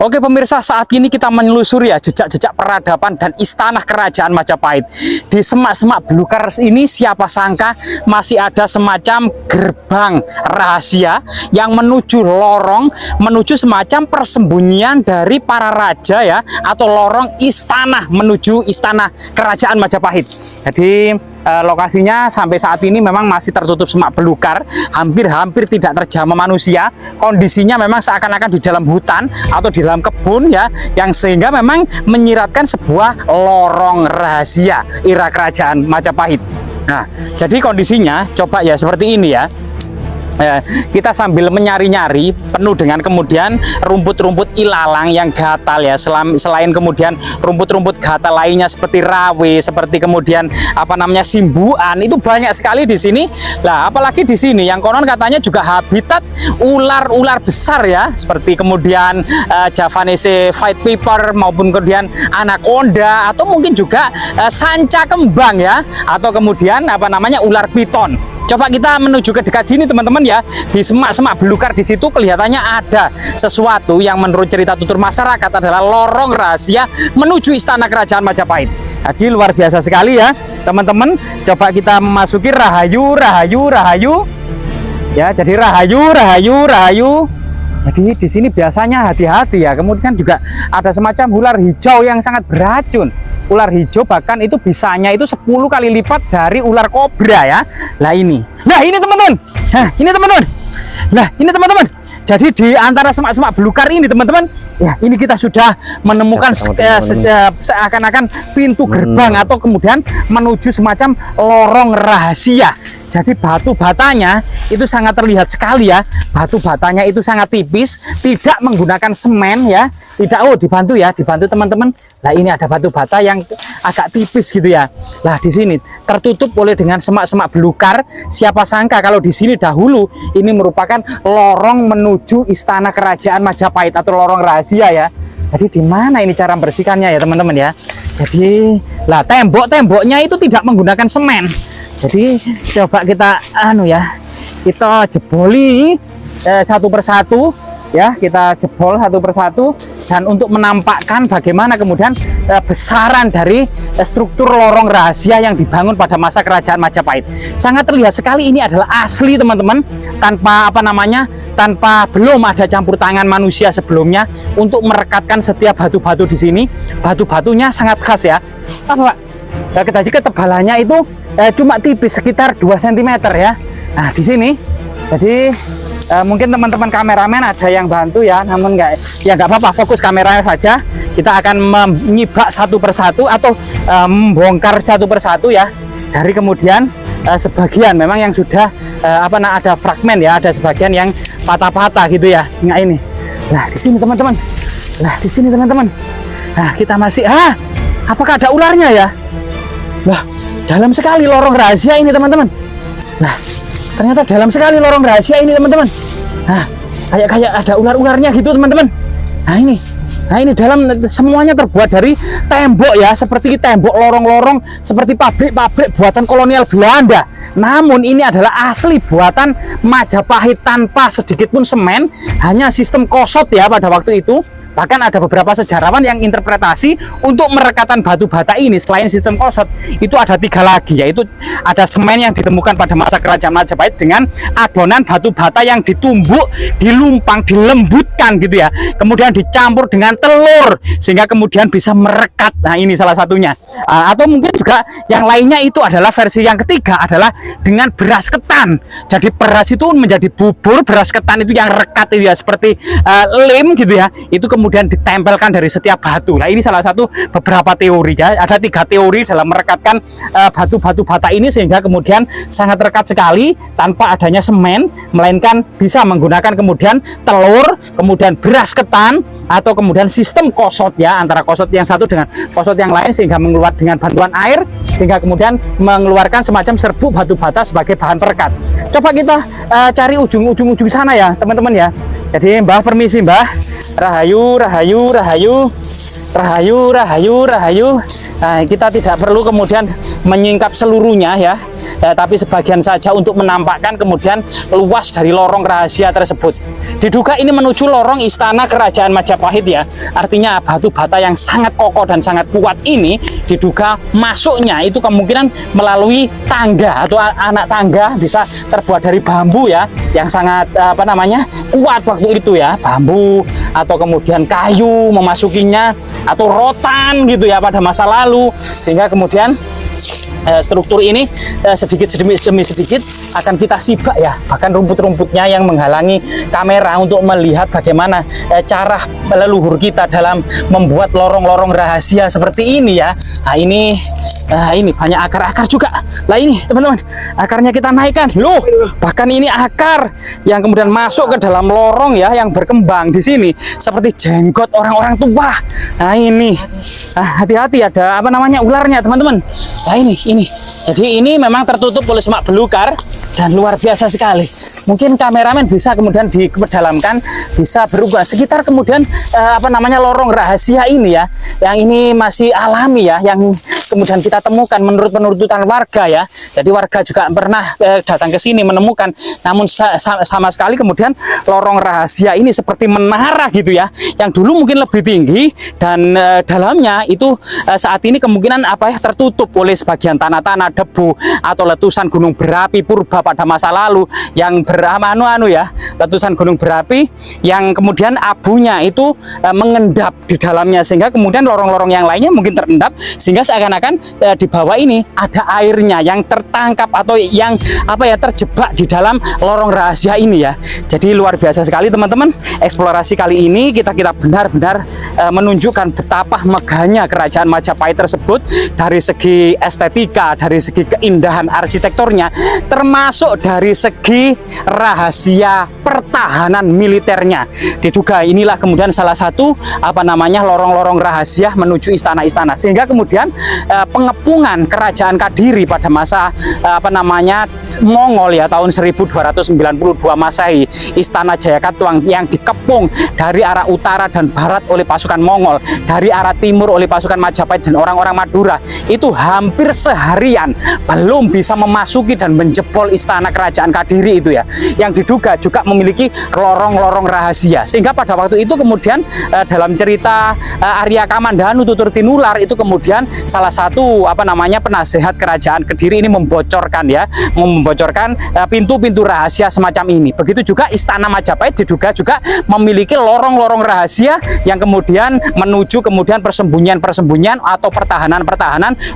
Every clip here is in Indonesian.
Oke pemirsa, saat ini kita menelusuri ya jejak-jejak peradaban dan istana kerajaan Majapahit. Di semak-semak belukar ini siapa sangka masih ada semacam gerbang rahasia yang menuju lorong, menuju semacam persembunyian dari para raja ya, atau lorong istana menuju istana kerajaan Majapahit. Jadi lokasinya sampai saat ini memang masih tertutup semak belukar, hampir tidak terjamah manusia. Kondisinya memang seakan-akan di dalam hutan atau di dalam kebun ya, yang sehingga memang menyiratkan sebuah lorong rahasia era kerajaan Majapahit. Nah, jadi kondisinya coba ya seperti ini ya. Kita sambil menyari-nyari penuh dengan kemudian rumput-rumput ilalang yang gatal ya, selain kemudian rumput-rumput gatal lainnya seperti rawe, seperti kemudian apa namanya simbuan, itu banyak sekali di sini. Lah apalagi di sini yang konon katanya juga habitat ular-ular besar ya, seperti kemudian Javanese white viper maupun kemudian anaconda, atau mungkin juga sanca kembang ya, atau kemudian apa namanya ular piton. Coba kita menuju ke dekat sini teman-teman ya. Di semak-semak belukar di situ kelihatannya ada sesuatu yang menurut cerita tutur masyarakat adalah lorong rahasia menuju istana kerajaan Majapahit. Jadi luar biasa sekali ya teman-teman. Coba kita memasuki rahayu ya. Jadi rahayu. Jadi di sini biasanya hati-hati ya. Kemudian juga ada semacam ular hijau yang sangat beracun. Ular hijau bahkan itu bisanya itu 10 kali lipat dari ular kobra ya. Nah ini teman-teman. Nah ini teman-teman. Jadi di antara semak-semak belukar ini teman-teman, ya ini kita sudah menemukan seakan-akan pintu gerbang atau kemudian menuju semacam lorong rahasia. Jadi batu batanya itu sangat terlihat sekali ya. Batu batanya itu sangat tipis, tidak menggunakan semen ya. Tidak, dibantu teman-teman. Nah ini ada batu bata yang agak tipis gitu ya. Nah di sini tertutup oleh dengan semak-semak belukar. Siapa sangka kalau di sini dahulu ini merupakan lorong menuju istana kerajaan Majapahit atau lorong rahasia ya. Jadi di mana ini cara membersihkannya ya teman-teman ya. Jadi lah tembok-temboknya itu tidak menggunakan semen. Jadi coba kita kita jeboli satu persatu ya, kita jebol satu persatu, dan untuk menampakkan bagaimana kemudian besaran dari struktur lorong rahasia yang dibangun pada masa kerajaan Majapahit. Sangat terlihat sekali ini adalah asli teman-teman, tanpa belum ada campur tangan manusia sebelumnya untuk merekatkan setiap batu-batu di sini. Batu-batunya sangat khas ya. Pak? Jadi ketebalannya itu cuma tipis sekitar 2 cm ya. Nah di sini jadi mungkin teman-teman kameramen ada yang bantu ya, namun nggak apa-apa, fokus kameranya saja. Kita akan menyibak satu persatu atau membongkar satu persatu ya. Dari kemudian sebagian memang yang sudah ada fragmen ya, ada sebagian yang patah-patah gitu ya. Nah ini, nah di sini teman-teman, nah kita masih apakah ada ularnya ya? Lah dalam sekali lorong rahasia ini teman-teman. Nah ternyata dalam sekali lorong rahasia ini teman-teman. Nah kayak ada ular-ularnya gitu teman-teman. Nah ini dalam semuanya terbuat dari tembok ya, seperti tembok lorong-lorong seperti pabrik-pabrik buatan kolonial Belanda. Namun ini adalah asli buatan Majapahit tanpa sedikit pun semen, hanya sistem kosot ya pada waktu itu. Bahkan ada beberapa sejarawan yang interpretasi untuk merekatkan batu bata ini selain sistem kosot itu ada 3 lagi, yaitu ada semen yang ditemukan pada masa kerajaan Majapahit dengan adonan batu bata yang ditumbuk, dilumpang, dilembutkan gitu ya, kemudian dicampur dengan telur sehingga kemudian bisa merekat. Nah ini salah satunya. Atau mungkin juga yang lainnya itu adalah versi yang ketiga adalah dengan beras ketan. Jadi beras itu menjadi bubur, beras ketan itu yang rekat itu ya, seperti lem gitu ya, itu kemudian ditempelkan dari setiap batu. Nah ini salah satu beberapa teori ya. Ada 3 teori dalam merekatkan batu-batu bata ini sehingga kemudian sangat rekat sekali tanpa adanya semen, melainkan bisa menggunakan kemudian telur, kemudian beras ketan, atau kemudian sistem kosot ya, antara kosot yang satu dengan kosot yang lain sehingga mengeluarkan dengan bantuan air sehingga kemudian mengeluarkan semacam serbuk batu bata sebagai bahan perekat. Coba kita cari ujung sana ya teman-teman ya. Jadi Mbah permisi Mbah. Rahayu. Nah, kita tidak perlu kemudian menyingkap seluruhnya ya. tapi sebagian saja untuk menampakkan kemudian luas dari lorong rahasia tersebut. Diduga ini menuju lorong istana kerajaan Majapahit ya. Artinya batu bata yang sangat kokoh dan sangat kuat ini diduga masuknya itu kemungkinan melalui tangga atau anak tangga, bisa terbuat dari bambu ya, yang sangat kuat waktu itu ya, bambu atau kemudian kayu memasukinya, atau rotan gitu ya pada masa lalu, sehingga kemudian struktur ini sedikit demi sedikit akan kita simak ya, bahkan rumput-rumputnya yang menghalangi kamera untuk melihat bagaimana cara leluhur kita dalam membuat lorong-lorong rahasia seperti ini ya. Ini banyak akar-akar juga. Lah ini teman-teman, akarnya kita naikkan. Loh, bahkan ini akar yang kemudian masuk ke dalam lorong ya, yang berkembang di sini seperti jenggot orang-orang tua. Nah ini, hati-hati ada ularnya teman-teman. Nah ini. Jadi ini memang tertutup oleh semak belukar dan luar biasa sekali. Mungkin kameramen bisa kemudian dipedalamkan, bisa berukuran sekitar kemudian lorong rahasia ini ya, yang ini masih alami ya, yang kemudian kita temukan menurut penuturan warga ya. Jadi warga juga pernah datang ke sini menemukan, namun sama sekali kemudian lorong rahasia ini seperti menara gitu ya, yang dulu mungkin lebih tinggi dan dalamnya itu saat ini kemungkinan tertutup oleh sebagian tanah-tanah, debu atau letusan gunung berapi purba pada masa lalu yang letusan gunung berapi yang kemudian abunya itu mengendap di dalamnya, sehingga kemudian lorong-lorong yang lainnya mungkin terendap, sehingga seakan-akan di bawah ini ada airnya yang tertangkap atau yang terjebak di dalam lorong rahasia ini ya. Jadi luar biasa sekali teman-teman, eksplorasi kali ini kita benar-benar menunjukkan betapa megahnya kerajaan Majapahit tersebut dari segi estetika, dari segi keindahan arsitekturnya, termasuk dari segi rahasia pertahanan militernya. Diduga inilah kemudian salah satu lorong-lorong rahasia menuju istana-istana, sehingga kemudian pengepungan kerajaan Kadiri pada masa Mongol ya, tahun 1292 Masehi, istana Jayakatwang yang dikepung dari arah utara dan barat oleh pasukan Mongol, dari arah timur oleh pasukan Majapahit dan orang-orang Madura, itu hampir seharian belum bisa memasuki dan menjebol istana kerajaan Kadiri itu ya, yang diduga juga memiliki lorong-lorong rahasia. Sehingga pada waktu itu kemudian dalam cerita Arya Kamandanu Tutur Tinular itu kemudian salah satu penasehat kerajaan Kediri ini membocorkan pintu-pintu rahasia semacam ini. Begitu juga istana Majapahit diduga juga memiliki lorong-lorong rahasia yang kemudian menuju kemudian persembunyian atau pertahanan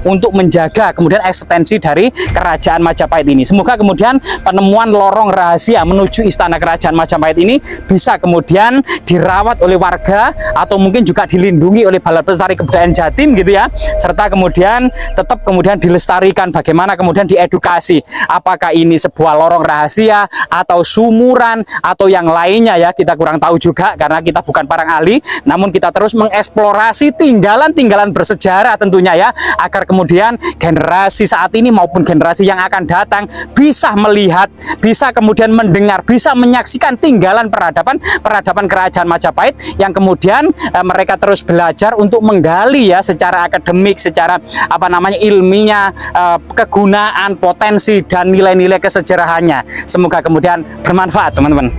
untuk menjaga kemudian eksistensi dari kerajaan Majapahit ini. Semoga kemudian penemuan lorong rahasia menuju istana kerajaan Majapahit ini bisa kemudian dirawat oleh warga atau mungkin juga dilindungi oleh Balai Pelestari Kebudayaan Jatim gitu ya, serta kemudian tetap kemudian dilestarikan, bagaimana kemudian diedukasi apakah ini sebuah lorong rahasia atau sumuran atau yang lainnya ya, kita kurang tahu juga karena kita bukan para ahli, namun kita terus mengeksplorasi tinggalan-tinggalan bersejarah tentunya ya, agar kemudian generasi saat ini maupun generasi yang akan datang bisa melihat, bisa kemudian mendengar, bisa menyaksikan tinggalan peradaban kerajaan Majapahit yang kemudian mereka terus belajar untuk menggali ya secara akademik, secara ilmiah, kegunaan, potensi dan nilai-nilai kesejarahannya. Semoga kemudian bermanfaat teman-teman.